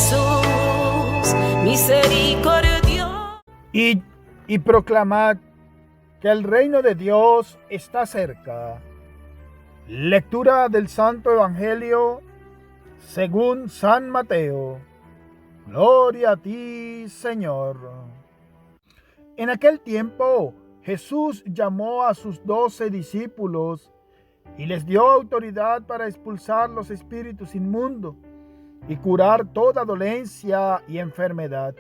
Jesús, misericordioso. Y proclamad que el reino de Dios está cerca. Lectura del Santo Evangelio según San Mateo. Gloria a ti, Señor. En aquel tiempo, Jesús llamó a sus 12 discípulos y les dio autoridad para expulsar los espíritus inmundos y curar toda dolencia y enfermedad.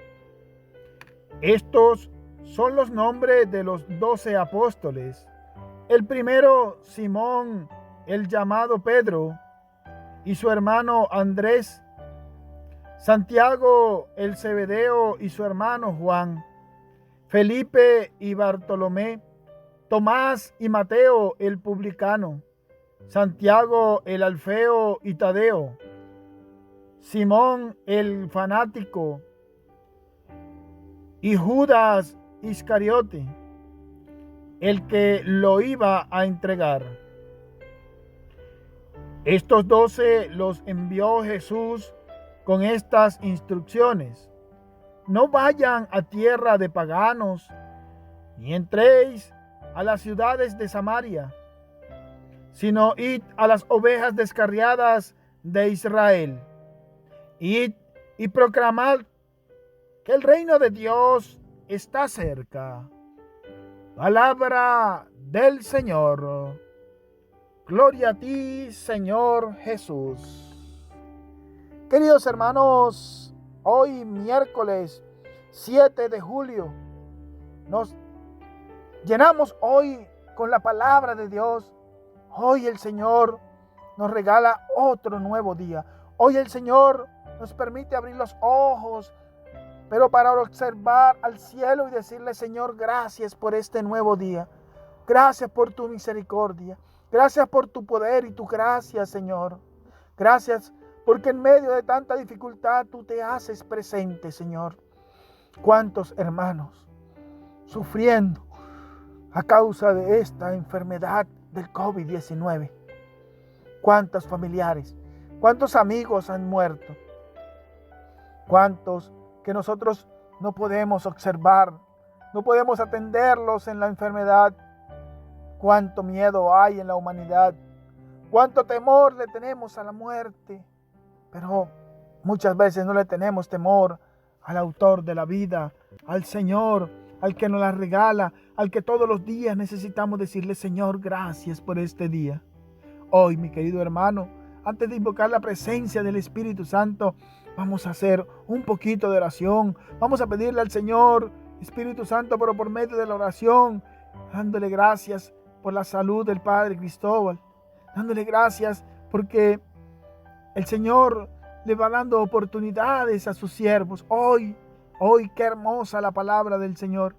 Estos son los nombres de los 12 apóstoles. El primero, Simón, el llamado Pedro, y su hermano Andrés, Santiago el Zebedeo y su hermano Juan, Felipe y Bartolomé, Tomás y Mateo el publicano, Santiago el Alfeo y Tadeo, Simón el fanático y Judas Iscariote, el que lo iba a entregar. Estos 12 los envió Jesús con estas instrucciones: no vayan a tierra de paganos, ni entréis a las ciudades de Samaria, sino id a las ovejas descarriadas de Israel. Id y proclamad que el reino de Dios está cerca. Palabra del Señor. Gloria a ti, Señor Jesús. Queridos hermanos, hoy miércoles 7 de julio nos llenamos hoy con la palabra de Dios. Hoy el Señor nos regala otro nuevo día. Hoy el Señor nos permite abrir los ojos, pero para observar al cielo y decirle: Señor, gracias por este nuevo día. Gracias por tu misericordia. Gracias por tu poder y tu gracia, Señor. Gracias porque en medio de tanta dificultad tú te haces presente, Señor. ¿Cuántos hermanos sufriendo a causa de esta enfermedad del COVID-19? ¿Cuántos familiares? ¿Cuántos amigos han muerto? ¿Cuántos que nosotros no podemos observar? No podemos atenderlos en la enfermedad. Cuánto miedo hay en la humanidad. Cuánto temor le tenemos a la muerte. Pero muchas veces no le tenemos temor al autor de la vida, al Señor, al que nos la regala, al que todos los días necesitamos decirle: Señor, gracias por este día. Hoy, mi querido hermano, antes de invocar la presencia del Espíritu Santo, vamos a hacer un poquito de oración. Vamos a pedirle al Señor, Espíritu Santo, pero por medio de la oración, dándole gracias por la salud del Padre Cristóbal, dándole gracias porque el Señor le va dando oportunidades a sus siervos. Hoy, qué hermosa la palabra del Señor.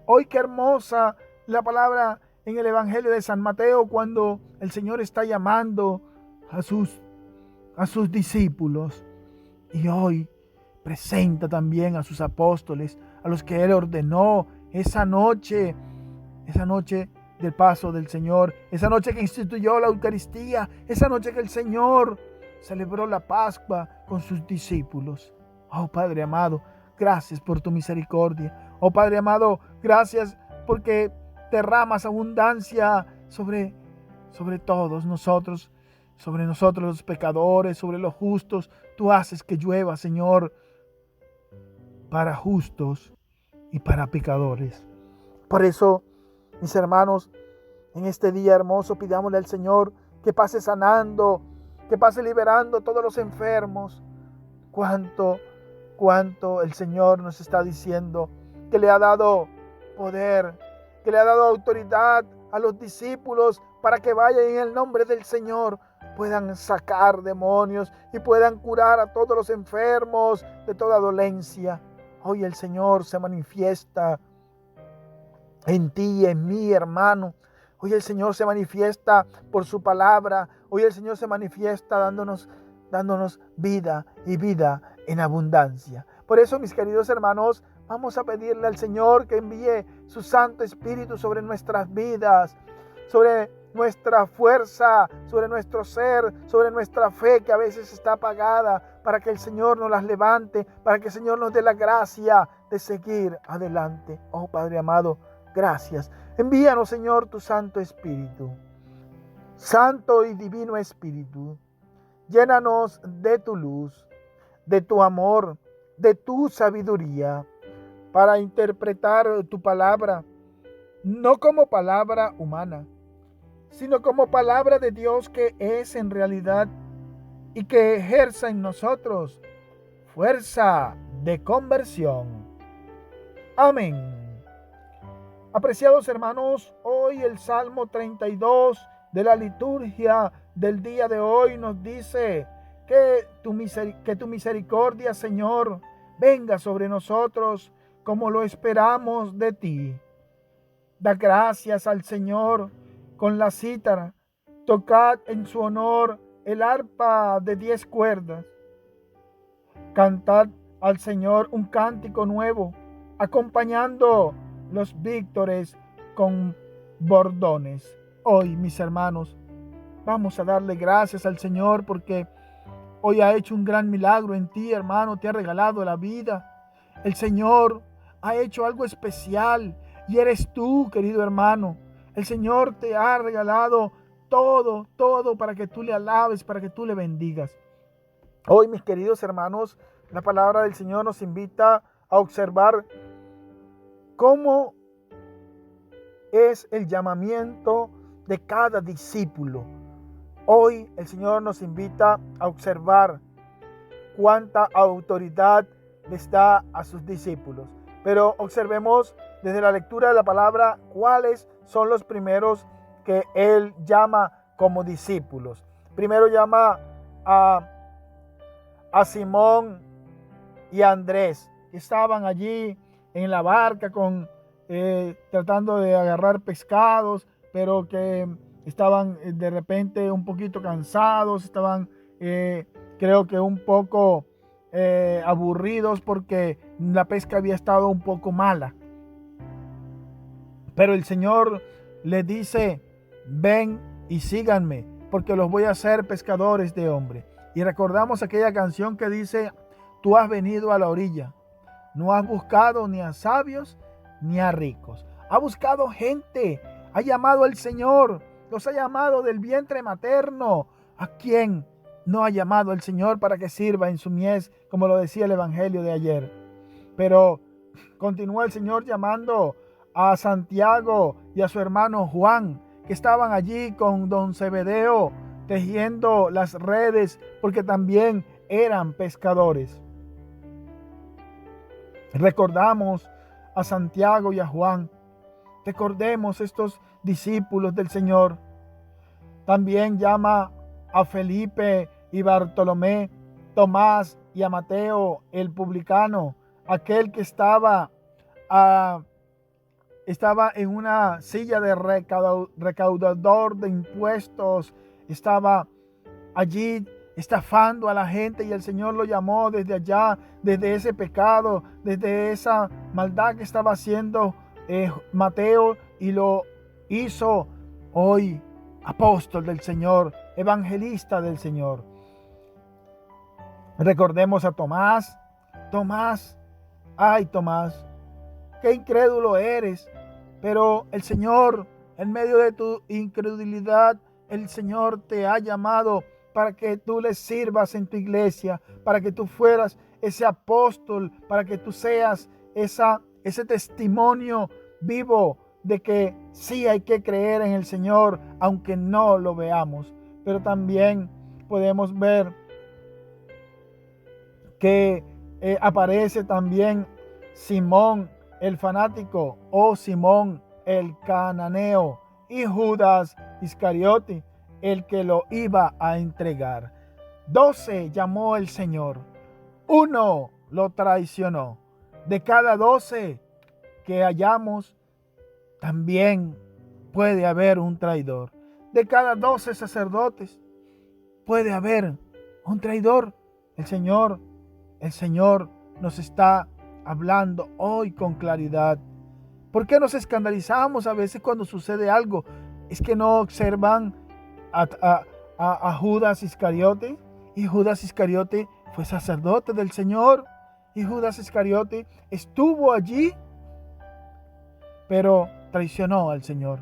Hoy, qué hermosa la palabra en el Evangelio de San Mateo, cuando el Señor está llamando a sus discípulos. Y hoy presenta también a sus apóstoles, a los que Él ordenó esa noche del paso del Señor, esa noche que instituyó la Eucaristía, esa noche que el Señor celebró la Pascua con sus discípulos. Oh Padre amado, gracias por tu misericordia. Oh Padre amado, gracias porque derramas abundancia sobre todos nosotros, sobre nosotros los pecadores, sobre los justos. Tú haces que llueva, Señor, para justos y para pecadores. Por eso, mis hermanos, en este día hermoso pidámosle al Señor que pase sanando, que pase liberando a todos los enfermos. Cuánto el Señor nos está diciendo que le ha dado poder, que le ha dado autoridad a los discípulos para que vayan en el nombre del Señor, puedan sacar demonios y puedan curar a todos los enfermos de toda dolencia. Hoy el Señor se manifiesta en ti y en mí, hermano. Hoy el Señor se manifiesta por su palabra. Hoy el Señor se manifiesta dándonos vida y vida en abundancia. Por eso, mis queridos hermanos, vamos a pedirle al Señor que envíe su Santo Espíritu sobre nuestras vidas, sobre nuestra fuerza, sobre nuestro ser, sobre nuestra fe que a veces está apagada, para que el Señor nos las levante, para que el Señor nos dé la gracia de seguir adelante. Oh Padre amado, gracias. Envíanos, Señor, tu Santo Espíritu. Santo y Divino Espíritu, llénanos de tu luz, de tu amor, de tu sabiduría, para interpretar tu palabra, no como palabra humana, sino como palabra de Dios que es en realidad y que ejerza en nosotros fuerza de conversión. Amén. Apreciados hermanos, hoy el Salmo 32 de la liturgia del día de hoy nos dice que tu misericordia, Señor, venga sobre nosotros como lo esperamos de ti. Da gracias al Señor con la cítara, tocad en su honor el arpa de 10 cuerdas. Cantad al Señor un cántico nuevo, acompañando los vítores con bordones. Hoy, mis hermanos, vamos a darle gracias al Señor porque hoy ha hecho un gran milagro en ti, hermano, te ha regalado la vida. El Señor ha hecho algo especial y eres tú, querido hermano. El Señor te ha regalado todo para que tú le alabes, para que tú le bendigas. Hoy, mis queridos hermanos, la palabra del Señor nos invita a observar cómo es el llamamiento de cada discípulo. Hoy el Señor nos invita a observar cuánta autoridad les da a sus discípulos. Pero observemos desde la lectura de la palabra cuáles son los primeros que Él llama como discípulos. Primero llama a Simón y a Andrés, que estaban allí en la barca tratando de agarrar pescados, pero que estaban de repente un poquito cansados, estaban creo que un poco aburridos porque la pesca había estado un poco mala. Pero el Señor les dice: ven y síganme, porque los voy a hacer pescadores de hombres. Y recordamos aquella canción que dice: tú has venido a la orilla, no has buscado ni a sabios ni a ricos. Ha buscado gente, ha llamado al Señor, los ha llamado del vientre materno. ¿A quién no ha llamado el Señor para que sirva en su mies, como lo decía el Evangelio de ayer? Pero continúa el Señor llamando a Santiago y a su hermano Juan, que estaban allí con don Zebedeo tejiendo las redes, porque también eran pescadores. Recordamos a Santiago y a Juan. Recordemos estos discípulos del Señor. También llama a Felipe y Bartolomé, Tomás y a Mateo el publicano, aquel que estaba en una silla de recaudador de impuestos, estaba allí estafando a la gente, y el Señor lo llamó desde allá, desde ese pecado, desde esa maldad que estaba haciendo Mateo, y lo hizo hoy apóstol del Señor, evangelista del Señor. Recordemos a Tomás. Ay Tomás, qué incrédulo eres, pero el Señor, en medio de tu incredulidad, el Señor te ha llamado para que tú le sirvas en tu iglesia, para que tú fueras ese apóstol, para que tú seas ese testimonio vivo de que sí hay que creer en el Señor, aunque no lo veamos. Pero también podemos ver que aparece también Simón el fanático, o Simón el cananeo, y Judas Iscariote, el que lo iba a entregar. 12 llamó el Señor, 1 lo traicionó. De cada 12 que hallamos, también puede haber un traidor. De cada 12 sacerdotes puede haber un traidor. El Señor nos está hablando hoy con claridad. ¿Por qué nos escandalizamos a veces cuando sucede algo? ¿Es que no observan a Judas Iscariote? Y Judas Iscariote fue sacerdote del Señor. Y Judas Iscariote estuvo allí, pero traicionó al Señor.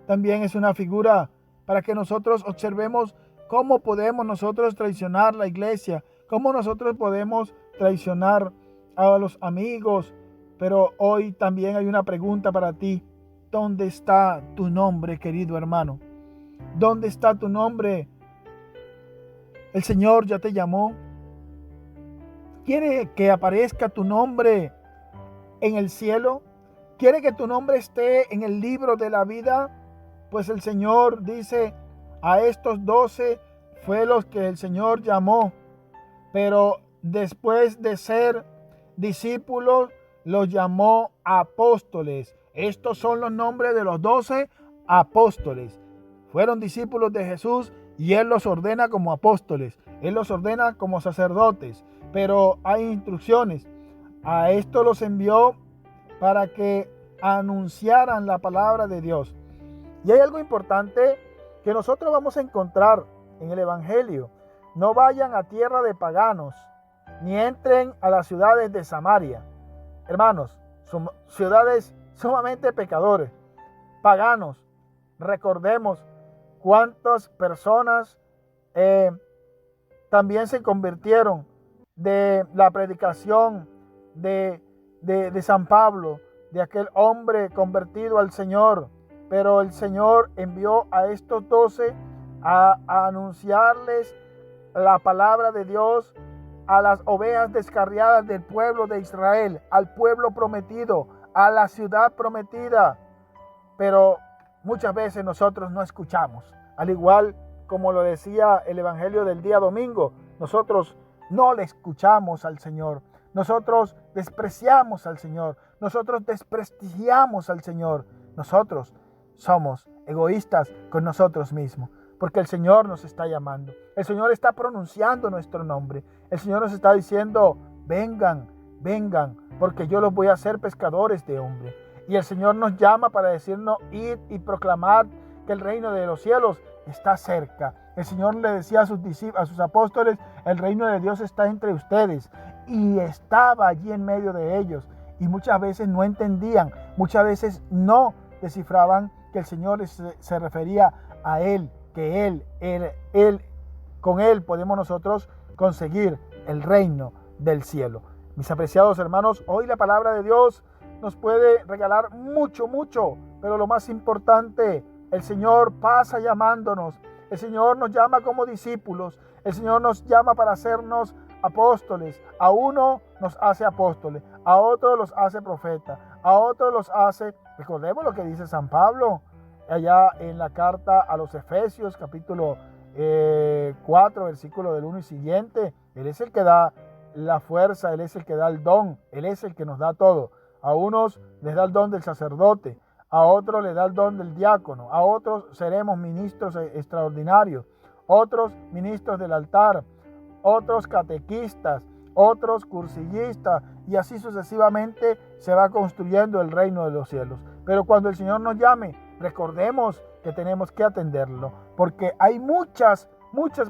También es una figura para que nosotros observemos cómo podemos nosotros traicionar la iglesia, cómo nosotros podemos traicionar a los amigos. Pero hoy también hay una pregunta para ti. ¿Dónde está tu nombre, querido hermano? ¿Dónde está tu nombre? El Señor ya te llamó. ¿Quiere que aparezca tu nombre en el cielo? ¿Quiere que tu nombre esté en el libro de la vida? Pues el Señor dice, a estos 12 fue los que el Señor llamó, pero después de ser discípulos, los llamó apóstoles. Estos son los nombres de los 12 apóstoles. Fueron discípulos de Jesús y Él los ordena como apóstoles. Él los ordena como sacerdotes. Pero hay instrucciones. A estos los envió para que anunciaran la palabra de Dios. Y hay algo importante que nosotros vamos a encontrar en el Evangelio. No vayan a tierra de paganos, ni entren a las ciudades de Samaria. Hermanos, son ciudades sumamente pecadores, paganos. Recordemos cuántas personas también se convirtieron de la predicación de San Pablo, de aquel hombre convertido al Señor. Pero el Señor envió a estos 12 a anunciarles la palabra de Dios a las ovejas descarriadas del pueblo de Israel, al pueblo prometido, a la ciudad prometida. Pero muchas veces nosotros no escuchamos. Al igual como lo decía el Evangelio del día domingo, nosotros no le escuchamos al Señor. Nosotros despreciamos al Señor. Nosotros desprestigiamos al Señor. Nosotros somos egoístas con nosotros mismos, porque el Señor nos está llamando. El Señor está pronunciando nuestro nombre. El Señor nos está diciendo, vengan, vengan, porque yo los voy a hacer pescadores de hombres. Y el Señor nos llama para decirnos, id y proclamar que el reino de los cielos está cerca. El Señor le decía a sus discípulos, a sus apóstoles, el reino de Dios está entre ustedes. Y estaba allí en medio de ellos. Y muchas veces no entendían, muchas veces no descifraban que el Señor se refería a Él, que Él, con Él podemos nosotros conseguir el reino del cielo. Mis apreciados hermanos, hoy la palabra de Dios nos puede regalar mucho, pero lo más importante, el Señor pasa llamándonos. El Señor nos llama como discípulos. El Señor nos llama para hacernos apóstoles. A uno nos hace apóstoles, a otro los hace profetas, a otro los hace... Recordemos lo que dice San Pablo allá en la carta a los Efesios, capítulo 4, versículo del 1 y siguiente. Él es el que da la fuerza, Él es el que da el don, Él es el que nos da todo. A unos les da el don del sacerdote, a otros les da el don del diácono, a otros seremos ministros extraordinarios, otros ministros del altar, otros catequistas, otros cursillistas, y así sucesivamente se va construyendo el reino de los cielos. Pero cuando el Señor nos llame, recordemos que tenemos que atenderlo, porque hay muchas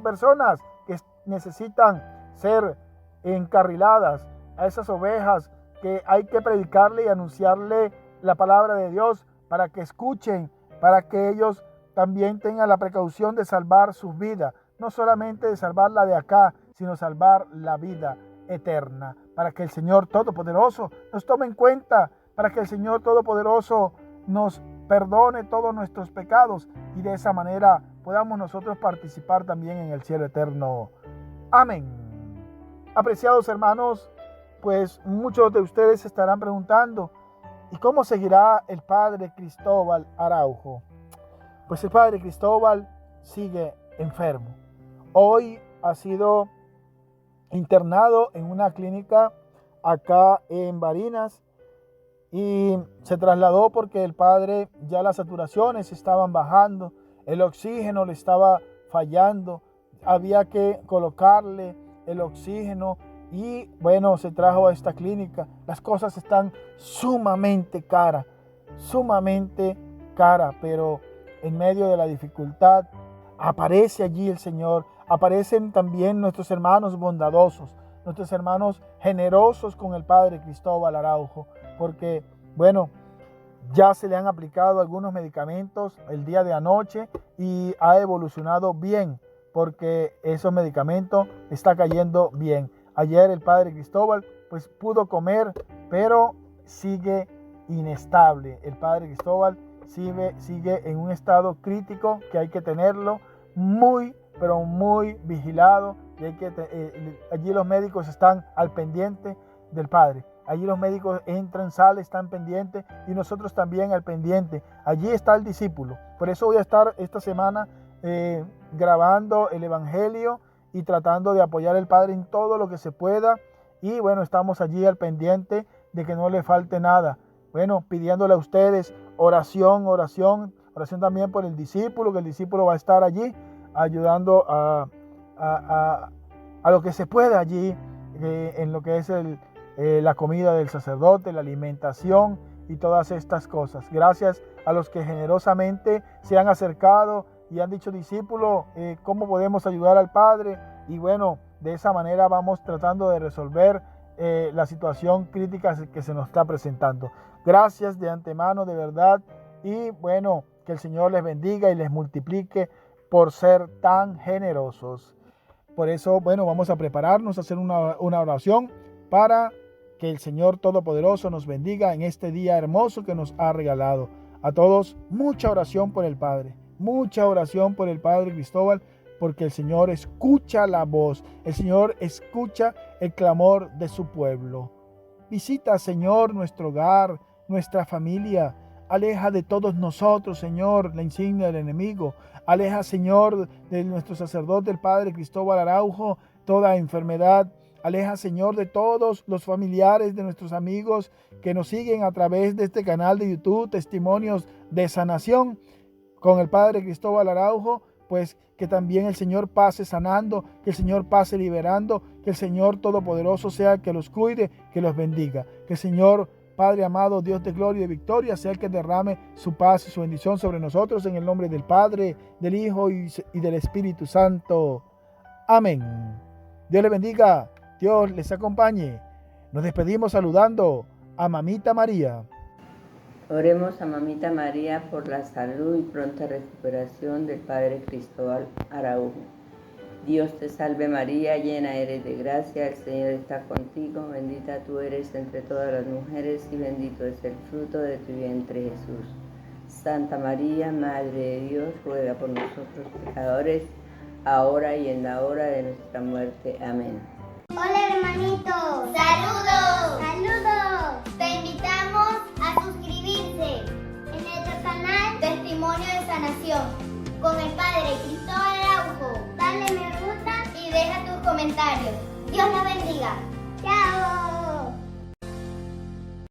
personas que necesitan ser encarriladas, a esas ovejas que hay que predicarle y anunciarle la palabra de Dios para que escuchen, para que ellos también tengan la precaución de salvar sus vidas, no solamente de salvar la de acá, sino salvar la vida eterna, para que el Señor Todopoderoso nos tome en cuenta, para que el Señor Todopoderoso nos perdone todos nuestros pecados y de esa manera podamos nosotros participar también en el cielo eterno. Amén. Apreciados hermanos, pues muchos de ustedes se estarán preguntando, ¿y cómo seguirá el Padre Cristóbal Araujo? Pues el Padre Cristóbal sigue enfermo. Hoy ha sido internado en una clínica acá en Barinas y se trasladó porque el padre ya las saturaciones estaban bajando, el oxígeno le estaba fallando, había que colocarle el oxígeno y bueno, se trajo a esta clínica. Las cosas están sumamente cara, pero en medio de la dificultad, aparece allí el Señor. Aparecen también nuestros hermanos bondadosos, nuestros hermanos generosos con el Padre Cristóbal Araujo, porque, bueno, ya se le han aplicado algunos medicamentos el día de anoche y ha evolucionado bien, porque esos medicamentos están cayendo bien. Ayer el Padre Cristóbal pues pudo comer, pero sigue inestable. El Padre Cristóbal sigue en un estado crítico que hay que tenerlo muy, pero muy vigilado. Y allí los médicos están al pendiente del Padre. Allí los médicos entran, salen, están pendientes y nosotros también al pendiente. Allí está el discípulo. Por eso voy a estar esta semana grabando el Evangelio y tratando de apoyar al Padre en todo lo que se pueda. Y bueno, estamos allí al pendiente de que no le falte nada. Bueno, pidiéndole a ustedes oración también por el discípulo, que el discípulo va a estar allí ayudando a lo que se pueda allí en lo que es la comida del sacerdote, la alimentación y todas estas cosas. Gracias a los que generosamente se han acercado y han dicho, discípulo, ¿cómo podemos ayudar al Padre? Y bueno, de esa manera vamos tratando de resolver la situación crítica que se nos está presentando. Gracias de antemano, de verdad. Y bueno, que el Señor les bendiga y les multiplique por ser tan generosos. Por eso, bueno, vamos a prepararnos a hacer una oración para que el Señor Todopoderoso nos bendiga en este día hermoso que nos ha regalado. A todos, mucha oración por el Padre. Mucha oración por el Padre Cristóbal, porque el Señor escucha la voz. El Señor escucha el clamor de su pueblo. Visita, Señor, nuestro hogar, nuestra familia. Aleja de todos nosotros, Señor, la insignia del enemigo. Aleja, Señor, de nuestro sacerdote, el Padre Cristóbal Araujo, toda enfermedad. Aleja, Señor, de todos los familiares de nuestros amigos que nos siguen a través de este canal de YouTube, Testimonios de Sanación, con el Padre Cristóbal Araujo, pues que también el Señor pase sanando, que el Señor pase liberando, que el Señor Todopoderoso sea el que los cuide, que los bendiga. Que el Señor, Padre amado, Dios de gloria y de victoria, sea el que derrame su paz y su bendición sobre nosotros, en el nombre del Padre, del Hijo y del Espíritu Santo. Amén. Dios les bendiga, Dios les acompañe. Nos despedimos saludando a Mamita María. Oremos a Mamita María por la salud y pronta recuperación del Padre Cristóbal Araujo. Dios te salve María, llena eres de gracia, el Señor está contigo, bendita tú eres entre todas las mujeres y bendito es el fruto de tu vientre Jesús. Santa María, Madre de Dios, ruega por nosotros pecadores, ahora y en la hora de nuestra muerte. Amén. Hola hermanitos, saludos, saludos. Te invitamos a suscribirse en nuestro canal Testimonio de Sanación con el Padre Cristóbal Araujo. Dale me gusta y deja tus comentarios. Dios los bendiga. Chao.